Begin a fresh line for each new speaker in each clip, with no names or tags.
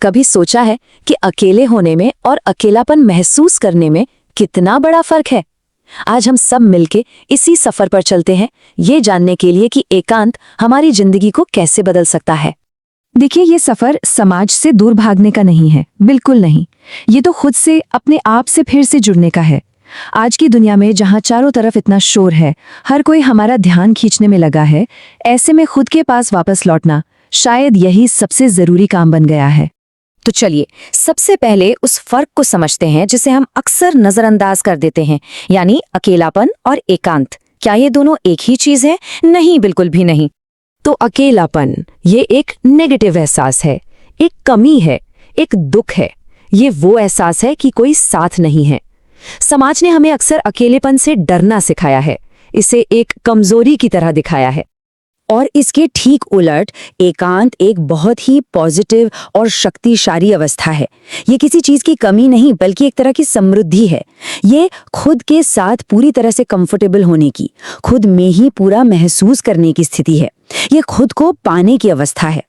कभी सोचा है कि अकेले होने में और अकेलापन महसूस करने में कितना बड़ा फर्क है? आज हम सब मिलके इसी सफर पर चलते हैं, ये जानने के लिए कि एकांत हमारी जिंदगी को कैसे बदल सकता है।
देखिए, ये सफर समाज से दूर भागने का नहीं है, बिल्कुल नहीं। ये तो खुद से, अपने आप से फिर से जुड़ने का है। आज की दुनिया में जहाँ चारों तरफ इतना शोर है, हर कोई हमारा ध्यान खींचने में लगा है, ऐसे में खुद के पास वापस लौटना शायद यही सबसे जरूरी काम बन गया है।
तो चलिए सबसे पहले उस फर्क को समझते हैं जिसे हम अक्सर नजरअंदाज कर देते हैं, यानी अकेलापन और एकांत। क्या ये दोनों एक ही चीज है? नहीं, बिल्कुल भी नहीं। तो अकेलापन ये एक नेगेटिव एहसास है, एक कमी है, एक दुख है। ये वो एहसास है कि कोई साथ नहीं है। समाज ने हमें अक्सर अकेलेपन से डरना सिखाया है, इसे एक कमजोरी की तरह दिखाया है। और इसके ठीक उलट एकांत एक बहुत ही पॉजिटिव और शक्तिशाली अवस्था है। ये किसी चीज की कमी नहीं बल्कि एक तरह की समृद्धि है। ये खुद के साथ पूरी तरह से कंफर्टेबल होने की, खुद में ही पूरा महसूस करने की स्थिति है। ये खुद को पाने की अवस्था है।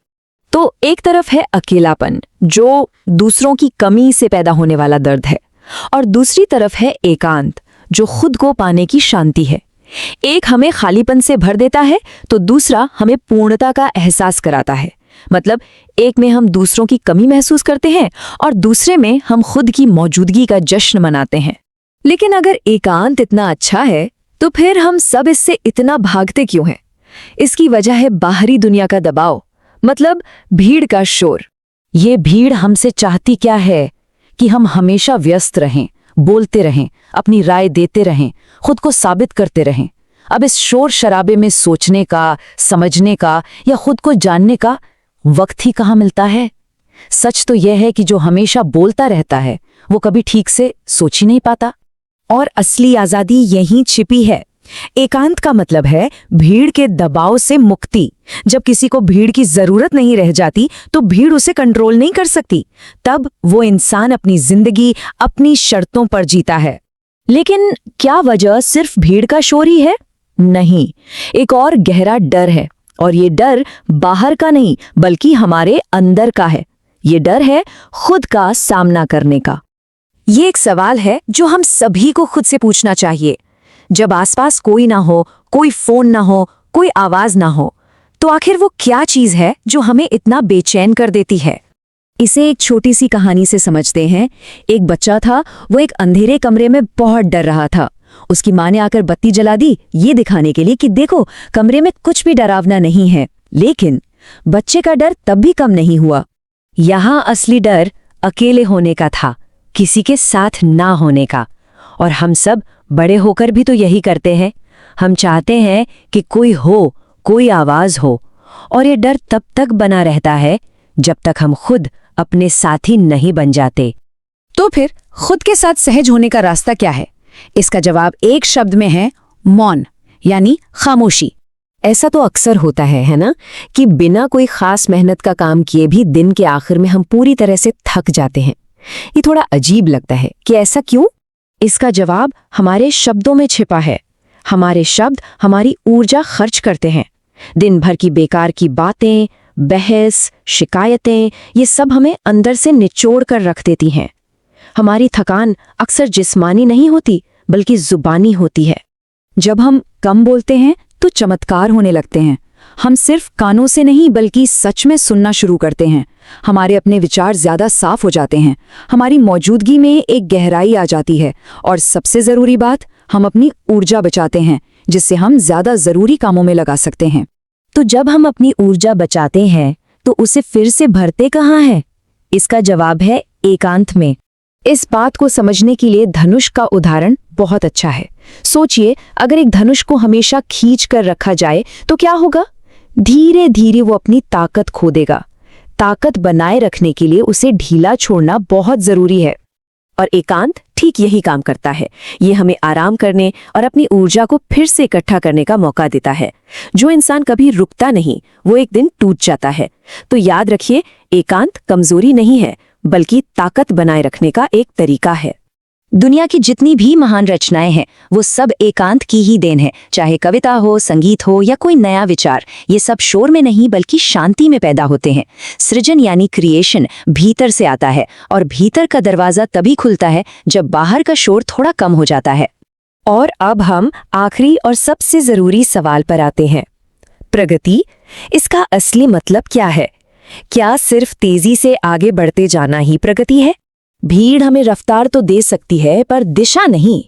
तो एक तरफ है अकेलापन, जो दूसरों की कमी से पैदा होने वाला दर्द है, और दूसरी तरफ है एकांत, जो खुद को पाने की शांति है। एक हमें खालीपन से भर देता है तो दूसरा हमें पूर्णता का एहसास कराता है। मतलब एक में हम दूसरों की कमी महसूस करते हैं और दूसरे में हम खुद की मौजूदगी का जश्न मनाते हैं। लेकिन अगर एकांत इतना अच्छा है तो फिर हम सब इससे इतना भागते क्यों हैं? इसकी वजह है बाहरी दुनिया का दबाव, मतलब भीड़ का शोर। ये भीड़ हमसे चाहती क्या है? कि हम हमेशा व्यस्त रहें, बोलते रहें, अपनी राय देते रहें, खुद को साबित करते रहें। अब इस शोर शराबे में सोचने का, समझने का या खुद को जानने का वक्त ही कहाँ मिलता है? सच तो यह है कि जो हमेशा बोलता रहता है वो कभी ठीक से सोच ही नहीं पाता। और असली आजादी यहीं छिपी है। एकांत का मतलब है भीड़ के दबाव से मुक्ति। जब किसी को भीड़ की जरूरत नहीं रह जाती तो भीड़ उसे कंट्रोल नहीं कर सकती। तब वो इंसान अपनी जिंदगी अपनी शर्तों पर जीता है। लेकिन क्या वजह सिर्फ भीड़ का शोर ही है? नहीं, एक और गहरा डर है, और ये डर बाहर का नहीं बल्कि हमारे अंदर का है। ये डर है खुद का सामना करने का। ये एक सवाल है जो हम सभी को खुद से पूछना चाहिए। जब आसपास कोई ना हो, कोई फोन ना हो, कोई आवाज ना हो, तो आखिर वो क्या चीज है जो हमें इतना बेचैन कर देती है? इसे एक छोटी सी कहानी से समझते हैं। एक बच्चा था, वो एक अंधेरे कमरे में बहुत डर रहा था। उसकी माँ ने आकर बत्ती जला दी, ये दिखाने के लिए कि देखो कमरे में कुछ भी डरावना नहीं है। लेकिन बच्चे का डर तब भी कम नहीं हुआ। यहाँ असली डर अकेले होने का था, किसी के साथ ना होने का। और हम सब बड़े होकर भी तो यही करते हैं। हम चाहते हैं कि कोई हो, कोई आवाज हो, और ये डर तब तक बना रहता है जब तक हम खुद अपने साथी नहीं बन जाते। तो फिर खुद के साथ सहज होने का रास्ता क्या है? इसका जवाब एक शब्द में है, मौन, यानी खामोशी। ऐसा तो अक्सर होता है ना, कि बिना कोई खास मेहनत का काम किए भी दिन के आखिर में हम पूरी तरह से थक जाते हैं। ये थोड़ा अजीब लगता है कि ऐसा क्यों? इसका जवाब हमारे शब्दों में छिपा है। हमारे शब्द हमारी ऊर्जा खर्च करते हैं। दिन भर की बेकार की बातें, बहस, शिकायतें, ये सब हमें अंदर से निचोड़ कर रख देती हैं। हमारी थकान अक्सर जिस्मानी नहीं होती बल्कि जुबानी होती है। जब हम कम बोलते हैं तो चमत्कार होने लगते हैं। हम सिर्फ कानों से नहीं बल्कि सच में सुनना शुरू करते हैं। हमारे अपने विचार ज्यादा साफ हो जाते हैं। हमारी मौजूदगी में एक गहराई आ जाती है। और सबसे जरूरी बात, हम अपनी ऊर्जा बचाते हैं, जिससे हम ज्यादा जरूरी कामों में लगा सकते हैं। तो जब हम अपनी ऊर्जा बचाते हैं तो उसे फिर से भरते कहाँ हैं? इसका जवाब है एकांत में। इस बात को समझने के लिए धनुष का उदाहरण बहुत अच्छा है। सोचिए, अगर एक धनुष को हमेशा खींच कर रखा जाए तो क्या होगा? धीरे धीरे वो अपनी ताकत खो देगा। ताकत बनाए रखने के लिए उसे ढीला छोड़ना बहुत जरूरी है। और एकांत ठीक यही काम करता है। ये हमें आराम करने और अपनी ऊर्जा को फिर से इकट्ठा करने का मौका देता है। जो इंसान कभी रुकता नहीं, वो एक दिन टूट जाता है। तो याद रखिए, एकांत कमजोरी नहीं है बल्कि ताकत बनाए रखने का एक तरीका है। दुनिया की जितनी भी महान रचनाएं हैं वो सब एकांत की ही देन है। चाहे कविता हो, संगीत हो या कोई नया विचार, ये सब शोर में नहीं बल्कि शांति में पैदा होते हैं। सृजन यानी क्रिएशन भीतर से आता है और भीतर का दरवाजा तभी खुलता है जब बाहर का शोर थोड़ा कम हो जाता है।
और अब हम आखिरी और सबसे जरूरी सवाल पर आते हैं, प्रगति, इसका असली मतलब क्या है? क्या सिर्फ तेजी से आगे बढ़ते जाना ही प्रगति है? भीड़ हमें रफ्तार तो दे सकती है पर दिशा नहीं।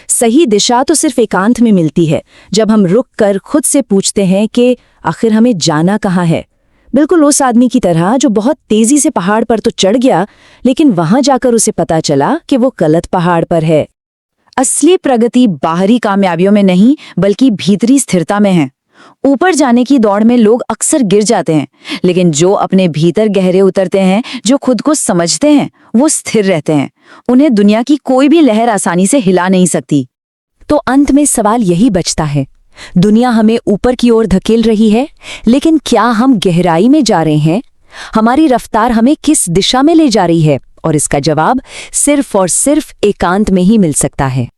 सही दिशा तो सिर्फ एकांत में मिलती है, जब हम रुक कर खुद से पूछते हैं कि आखिर हमें जाना कहाँ है। बिल्कुल उस आदमी की तरह जो बहुत तेजी से पहाड़ पर तो चढ़ गया, लेकिन वहां जाकर उसे पता चला कि वो गलत पहाड़ पर है।
असली प्रगति बाहरी कामयाबियों में नहीं बल्कि भीतरी स्थिरता में है। ऊपर जाने की दौड़ में लोग अक्सर गिर जाते हैं, लेकिन जो अपने भीतर गहरे उतरते हैं, जो खुद को समझते हैं, वो स्थिर रहते हैं। उन्हें दुनिया की कोई भी लहर आसानी से हिला नहीं सकती।
तो अंत में सवाल यही बचता है, दुनिया हमें ऊपर की ओर धकेल रही है, लेकिन क्या हम गहराई में जा रहे हैं? हमारी रफ्तार हमें किस दिशा में ले जा रही है? और इसका जवाब सिर्फ और सिर्फ एकांत में ही मिल सकता है।